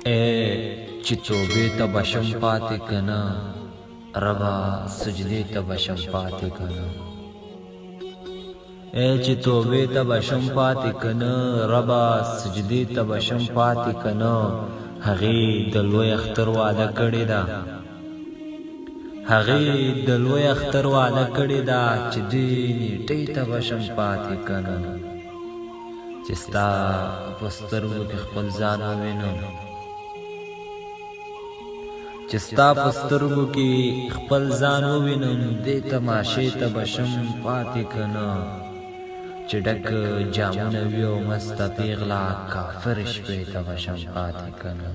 چې توبې ته بشم پاتې کنه ربا سجدې ته بشم پاتې کنه چې توبې ته بشم پاتې کنه ربا سجدې ته بشم پاتې کنه هغې د لوی اختر وعده کړې ده هغې د لوی اختر وعده کړې ده چې دې نیټې ته بشم پاتې کنه چې ستا په سترګو کې خپل ځان ووینم چې ستا په سترګو کې خپل ځان ووینم دې تماشې ته بشم پاتې کنه چې ډک جامونه وي او مسته پیغله کافر شپې ته بشم پاتې کنه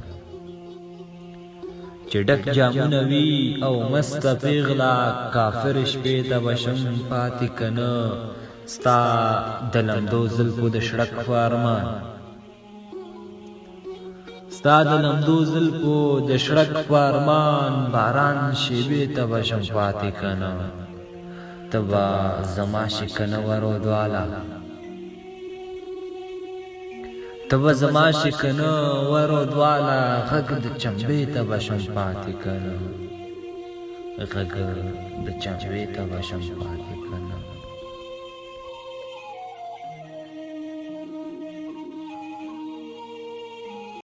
چې ډک جامونه وي او مسته پیغله کافر شپې ته بشم پاتې کنه ستا د لمدو زلفو د شړک فارمان ستا د لمدو زلفو د شړک فارمان باران شیبې ته بشم پاتې کنه ته به زما شکنه ورو دواله ته به زما شکنه ورو دواله غږ د چمبې ته بشم پاتې کنه غږ د چمبې ته بشم پاتې